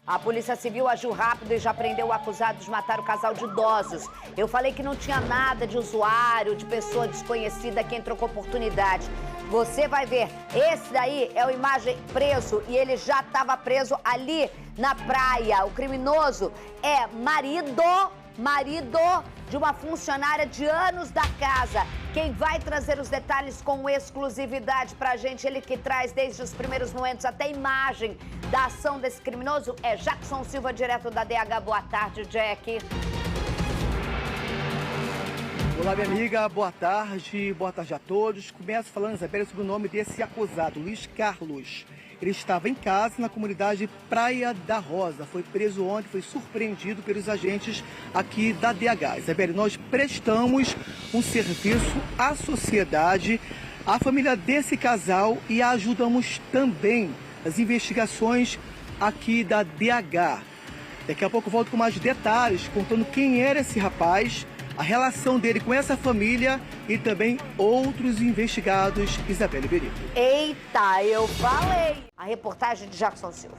A Polícia Civil agiu rápido e já prendeu o acusado de matar o casal de idosos. Eu falei que não tinha nada de usuário, de pessoa desconhecida que entrou com oportunidade. Você vai ver, esse daí é o imagem preso e ele já estava preso ali na praia. O criminoso é marido de uma funcionária de anos da casa. Quem vai trazer os detalhes com exclusividade pra gente, ele que traz desde os primeiros momentos até a imagem da ação desse criminoso, é Jackson Silva, direto da DH. Boa tarde, Jack. Olá, minha amiga, boa tarde a todos. Começo falando, Isabela, sobre o nome desse acusado, Luiz Carlos. Ele estava em casa na comunidade Praia da Rosa. Foi preso ontem, foi surpreendido pelos agentes aqui da DH. Isabela, nós prestamos um serviço à sociedade, à família desse casal e ajudamos também as investigações aqui da DH. Daqui a pouco eu volto com mais detalhes, contando quem era esse rapaz, a relação dele com essa família e também outros investigados. Isabela Benito. Eita, eu falei! A reportagem de Jackson Silva.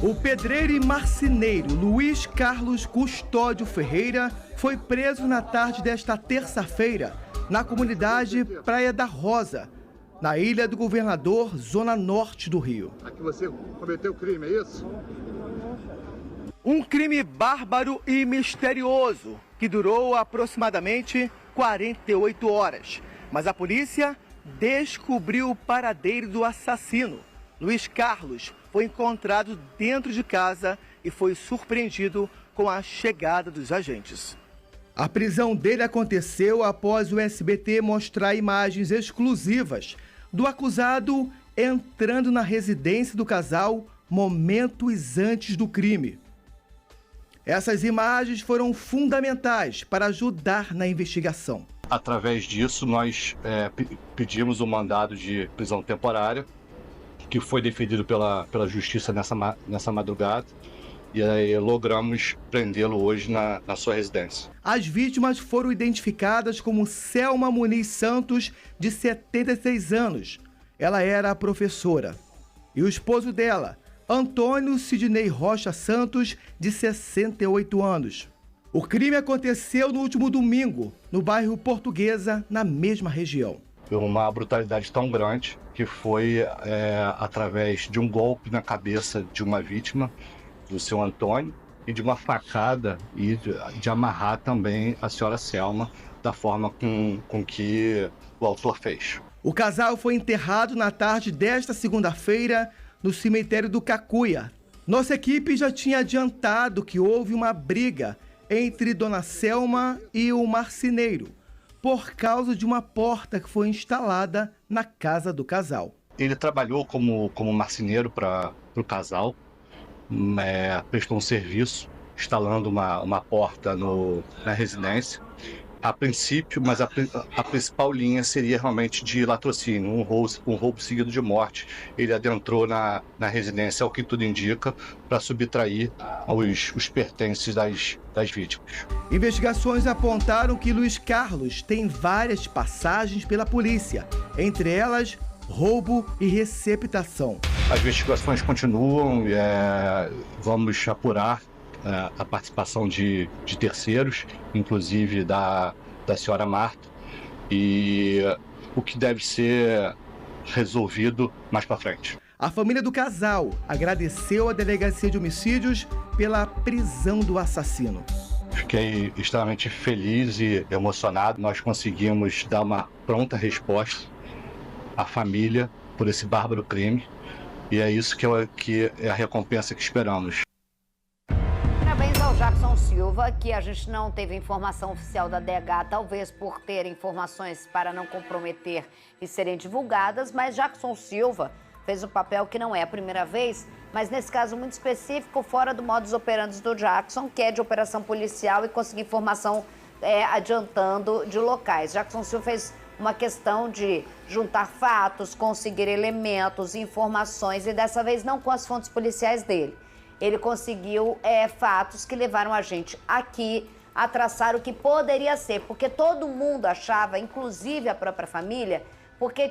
O pedreiro e marceneiro Luiz Carlos Custódio Ferreira foi preso na tarde desta terça-feira na comunidade Praia da Rosa, na Ilha do Governador, zona norte do Rio. Aqui você cometeu crime, é isso? Um crime bárbaro e misterioso que durou aproximadamente 48 horas. Mas a polícia descobriu o paradeiro do assassino. Luiz Carlos foi encontrado dentro de casa e foi surpreendido com a chegada dos agentes. A prisão dele aconteceu após o SBT mostrar imagens exclusivas do acusado entrando na residência do casal momentos antes do crime. Essas imagens foram fundamentais para ajudar na investigação. Através disso, nós pedimos o mandado de prisão temporária, que foi deferido pela Justiça nessa madrugada, e aí logramos prendê-lo hoje na sua residência. As vítimas foram identificadas como Selma Muniz Santos, de 76 anos. Ela era professora. E o esposo dela, Antônio Sidney Rocha Santos, de 68 anos. O crime aconteceu no último domingo, no bairro Portuguesa, na mesma região. Foi uma brutalidade tão grande que foi através de um golpe na cabeça de uma vítima, do seu Antônio, e de uma facada e de amarrar também a senhora Selma da forma com que o autor fez. O casal foi enterrado na tarde desta segunda-feira no cemitério do Cacuia. Nossa equipe já tinha adiantado que houve uma briga entre Dona Selma e o marceneiro, por causa de uma porta que foi instalada na casa do casal. Ele trabalhou como marceneiro para o casal, prestou um serviço instalando uma porta na residência. A princípio, mas a principal linha seria realmente de latrocínio, um roubo seguido de morte. Ele adentrou na residência, ao que tudo indica, para subtrair os pertences das vítimas. Investigações apontaram que Luiz Carlos tem várias passagens pela polícia, entre elas roubo e receptação. As investigações continuam, vamos apurar a participação de terceiros, inclusive da senhora Marta, e o que deve ser resolvido mais para frente. A família do casal agradeceu à Delegacia de Homicídios pela prisão do assassino. Fiquei extremamente feliz e emocionado. Nós conseguimos dar uma pronta resposta à família por esse bárbaro crime, e é isso que é a recompensa que esperamos. Parabéns ao Jackson Silva, que a gente não teve informação oficial da DH, talvez por ter informações para não comprometer e serem divulgadas, mas Jackson Silva fez um papel que não é a primeira vez, mas nesse caso muito específico, fora do modus operandi do Jackson, que é de operação policial e conseguir informação adiantando de locais. Jackson Silva fez uma questão de juntar fatos, conseguir elementos, informações, e dessa vez não com as fontes policiais dele. Ele conseguiu fatos que levaram a gente aqui a traçar o que poderia ser, porque todo mundo achava, inclusive a própria família, porque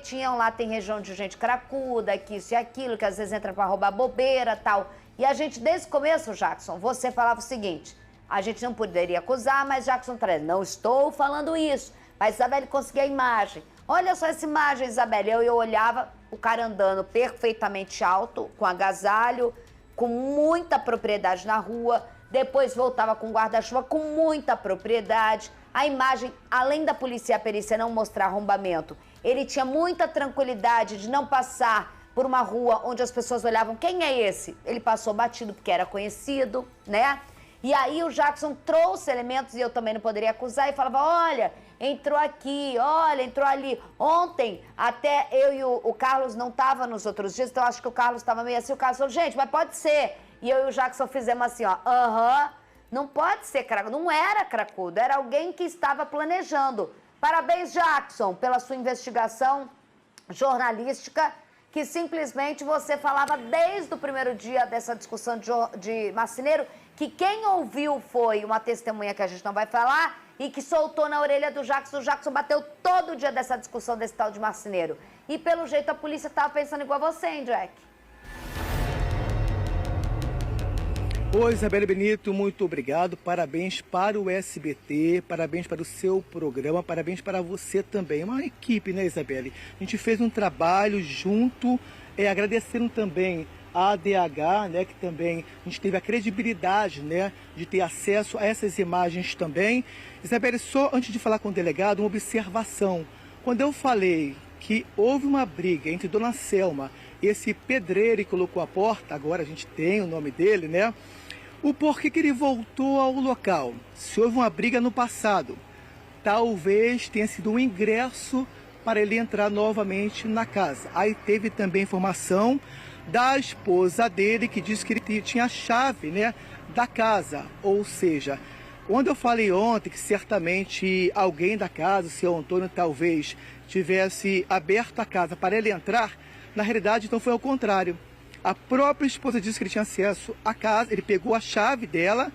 tem região de gente cracuda, que isso e aquilo, que às vezes entra para roubar bobeira e tal. E a gente, desde o começo, Jackson, você falava o seguinte, a gente não poderia acusar, mas Jackson traz, não estou falando isso, mas Isabelle conseguia a imagem. Olha só essa imagem, Isabelle, eu olhava o cara andando perfeitamente alto, com agasalho, com muita propriedade na rua, depois voltava com guarda-chuva com muita propriedade. A imagem, além da polícia e a perícia não mostrar arrombamento, ele tinha muita tranquilidade de não passar por uma rua onde as pessoas olhavam, quem é esse? Ele passou batido porque era conhecido, né? E aí o Jackson trouxe elementos, e eu também não poderia acusar, e falava, olha, entrou aqui, olha, entrou ali. Ontem, até eu e o Carlos não estavam nos outros dias, então acho que o Carlos estava meio assim, o Carlos falou, gente, mas pode ser. E eu e o Jackson fizemos assim, ó, não pode ser cracudo, não era cracudo, era alguém que estava planejando. Parabéns, Jackson, pela sua investigação jornalística, que simplesmente você falava desde o primeiro dia dessa discussão de Marceneiro, que quem ouviu foi uma testemunha que a gente não vai falar e que soltou na orelha do Jackson. O Jackson bateu todo dia dessa discussão desse tal de Marceneiro. E pelo jeito a polícia estava pensando igual a você, hein, Jack? Oi, Isabelle Benito, muito obrigado. Parabéns para o SBT, parabéns para o seu programa, parabéns para você também. Uma equipe, né, Isabelle? A gente fez um trabalho junto, agradecendo também a ADH, né, que também a gente teve a credibilidade, né, de ter acesso a essas imagens também. Isabelle, só antes de falar com o delegado, uma observação. Quando eu falei que houve uma briga entre Dona Selma e esse pedreiro que colocou a porta, agora a gente tem o nome dele, né? O porquê que ele voltou ao local? Se houve uma briga no passado, talvez tenha sido um ingresso para ele entrar novamente na casa. Aí teve também informação da esposa dele, que disse que ele tinha a chave, né, da casa. Ou seja, quando eu falei ontem que certamente alguém da casa, o seu Antônio, talvez tivesse aberto a casa para ele entrar, na realidade, então foi ao contrário. A própria esposa disse que ele tinha acesso à casa, ele pegou a chave dela,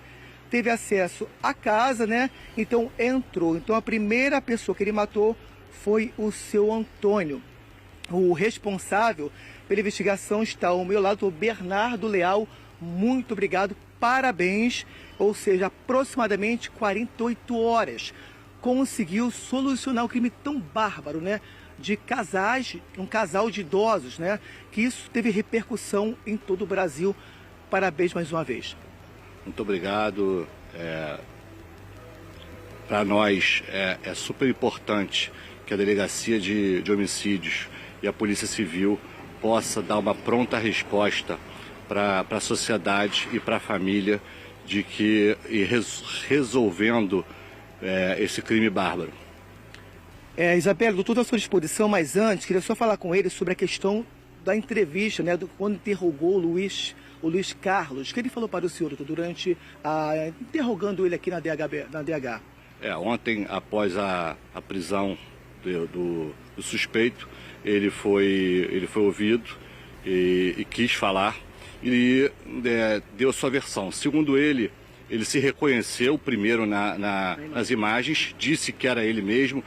teve acesso à casa, né? Então entrou. Então a primeira pessoa que ele matou foi o seu Antônio. O responsável pela investigação está ao meu lado, o Bernardo Leal. Muito obrigado, parabéns. Ou seja, aproximadamente 48 horas. Conseguiu solucionar um crime tão bárbaro, né? De casais, um casal de idosos, né? Que isso teve repercussão em todo o Brasil. Parabéns mais uma vez. Muito obrigado. Para nós é super importante que a Delegacia de Homicídios e a Polícia Civil possa dar uma pronta resposta para a sociedade e para a família de que resolvendo esse crime bárbaro. Isabelle, estou toda à sua disposição, mas antes queria só falar com ele sobre a questão da entrevista, né, quando interrogou o Luiz Carlos. O que ele falou para o senhor durante interrogando ele aqui na DH? Ontem, após a prisão do suspeito, ele foi ouvido e quis falar e deu a sua versão. Segundo ele se reconheceu primeiro nas imagens, disse que era ele mesmo,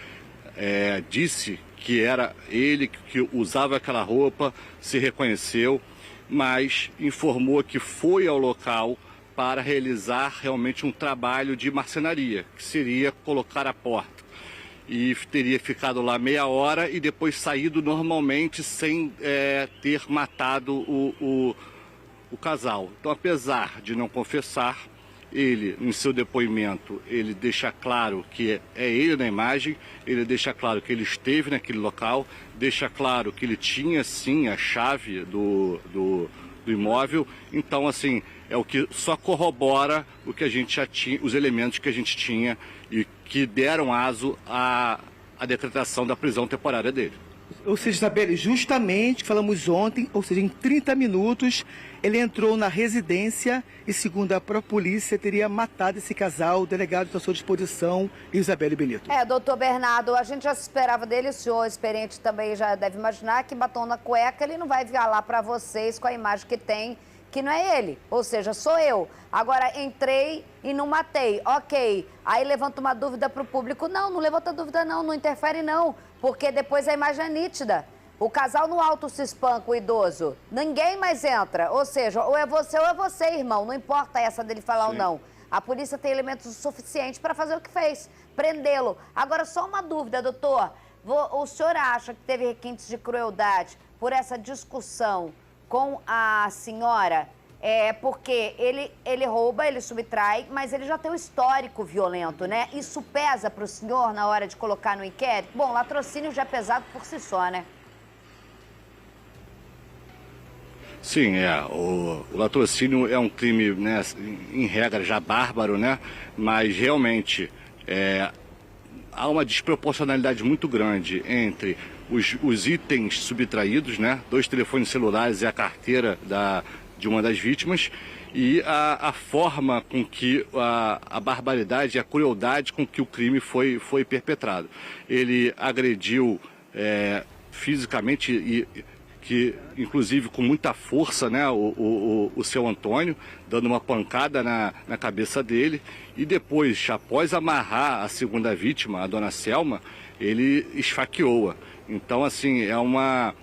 disse que era ele que usava aquela roupa, se reconheceu, mas informou que foi ao local para realizar realmente um trabalho de marcenaria, que seria colocar a porta. E teria ficado lá meia hora e depois saído normalmente sem ter matado o casal. Então, apesar de não confessar, ele, em seu depoimento, ele deixa claro que é ele na imagem, ele deixa claro que ele esteve naquele local, deixa claro que ele tinha sim a chave do imóvel. Então, assim, é o que só corrobora o que a gente já tinha, os elementos que a gente tinha e que deram aso à decretação da prisão temporária dele. Ou seja, Isabelle, justamente, falamos ontem, ou seja, em 30 minutos, ele entrou na residência e, segundo a própria polícia, teria matado esse casal. O delegado está à sua disposição, Isabelle Benito. Doutor Bernardo, a gente já se esperava dele, o senhor experiente também já deve imaginar que batom na cueca, ele não vai vir lá para vocês com a imagem que tem, que não é ele, ou seja, sou eu. Agora, entrei e não matei, ok. Aí levanta uma dúvida para o público. Não levanta dúvida não, não interfere não, porque depois a imagem é nítida. O casal no alto se espanca, o idoso. Ninguém mais entra, ou seja, ou é você, irmão, não importa essa dele falar ou não. A polícia tem elementos suficientes para fazer o que fez, prendê-lo. Agora, só uma dúvida, doutor. O senhor acha que teve requintes de crueldade por essa discussão com a senhora? Porque ele rouba, ele subtrai, mas ele já tem um histórico violento, né? Isso pesa para o senhor na hora de colocar no inquérito? Bom, latrocínio já é pesado por si só, né? Sim, o latrocínio é um crime, né, em regra já bárbaro, né? Mas realmente há uma desproporcionalidade muito grande entre os itens subtraídos, né? 2 telefones celulares e a carteira de uma das vítimas, e a forma com que a barbaridade e a crueldade com que o crime foi perpetrado. Ele agrediu fisicamente que inclusive com muita força, né, o seu Antônio, dando uma pancada na cabeça dele, e depois, após amarrar a segunda vítima, a dona Selma, ele esfaqueou-a. Então, assim, é uma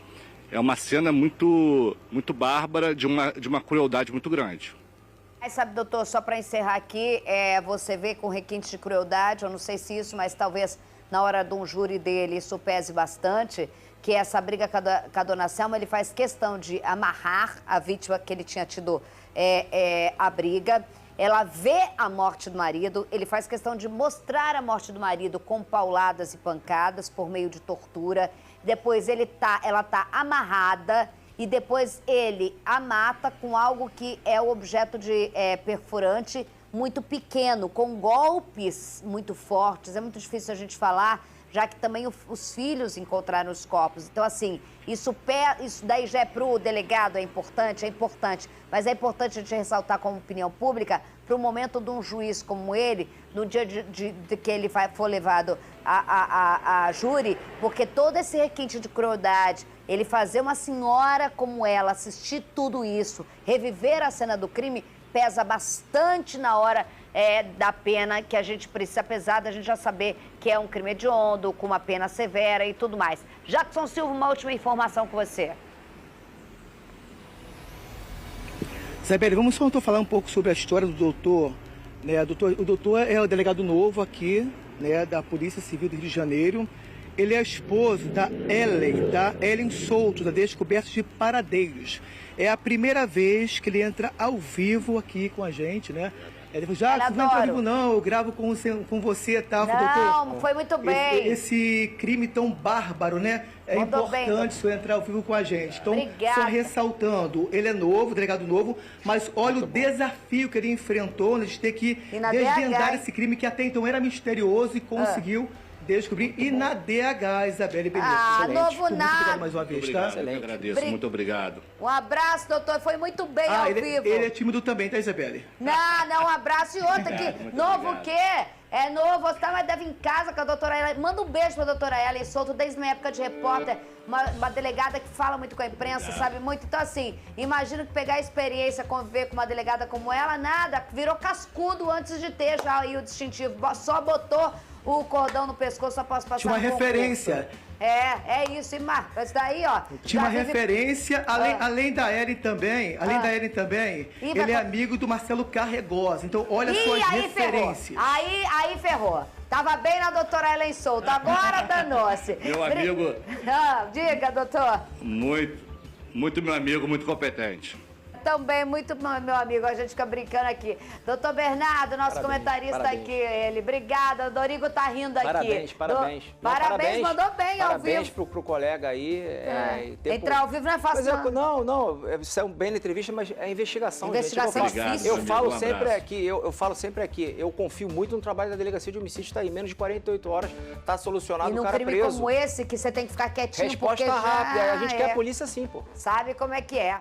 cena muito bárbara, de uma crueldade muito grande. Mas sabe, doutor, só para encerrar aqui, você vê com requintes de crueldade, eu não sei se isso, mas talvez na hora de um júri dele isso pese bastante, que essa briga com a dona Selma, ele faz questão de amarrar a vítima que ele tinha tido a briga. Ela vê a morte do marido, ele faz questão de mostrar a morte do marido com pauladas e pancadas por meio de tortura. Depois ela tá amarrada e depois ele a mata com algo que é o objeto de perfurante muito pequeno, com golpes muito fortes. É muito difícil a gente falar, já que também os filhos encontraram os corpos. Então, assim, isso daí já pro delegado é importante, mas é importante a gente ressaltar como opinião pública para o momento de um juiz como ele, no dia de que ele for levado a júri, porque todo esse requinte de crueldade, ele fazer uma senhora como ela assistir tudo isso, reviver a cena do crime, pesa bastante na hora da pena que a gente precisa, apesar da gente já saber que é um crime hediondo, com uma pena severa e tudo mais. Jackson Silva, uma última informação com você. Isabelle, vamos só falar um pouco sobre a história do doutor. Né? O doutor é o delegado novo aqui, né, da Polícia Civil do Rio de Janeiro. Ele é esposo da Ellen Souto, da Descoberta de Paradeiros. É a primeira vez que ele entra ao vivo aqui com a gente, né? Ele falou, já não entra ao vivo não, eu gravo com você, tá, doutor? Não, foi muito bem. Esse crime tão bárbaro, né? É importante você entrar ao vivo com a gente. Então, obrigada. Só ressaltando, ele é novo, delegado novo, mas olha o desafio que ele enfrentou, né, de ter que desvendar esse crime que até então era misterioso e conseguiu descobrir. E na DH, Isabelle Benito. Novo nada. Muito obrigado mais uma vez, Muito obrigado, tá? eu agradeço, muito obrigado. Um abraço, doutor, foi muito bem ao vivo. Ele é tímido também, tá, Isabelle? Não, um abraço. E outra que, novo o quê? É novo, você mas deve em casa com a doutora Ellen. Manda um beijo pra doutora Ellen Souto, desde minha época de repórter, uma delegada que fala muito com a imprensa, sabe muito. Então, assim, imagino que pegar a experiência, conviver com uma delegada como ela, nada, virou cascudo antes de ter já aí o distintivo. Só botou o cordão no pescoço, só posso passar. Tinha uma referência. É isso, e Marcos, isso daí, ó. Tinha uma referência, além da Ellen também, ele é amigo do Marcelo Carregosa. Então, olha suas referências. Aí ferrou. Tava bem na doutora Ellen Souto, agora danou-se. Meu amigo... Diga, doutor. Muito meu amigo, muito competente. Também, muito meu amigo, a gente fica brincando aqui. Doutor Bernardo, nosso comentarista aqui, ele. Obrigada, o Dorigo tá rindo aqui. Parabéns. Parabéns, mandou bem ao vivo. Parabéns pro colega aí. Entrar ao vivo não é fácil, não. Saiu bem na entrevista, mas é investigação. Investigação é difícil. Eu falo sempre aqui, eu confio muito no trabalho da Delegacia de Homicídio, tá aí, menos de 48 horas, tá solucionado, o cara preso. E num crime como esse, que você tem que ficar quietinho, resposta porque rápida, já a gente quer a polícia assim, pô. Sabe como é que é.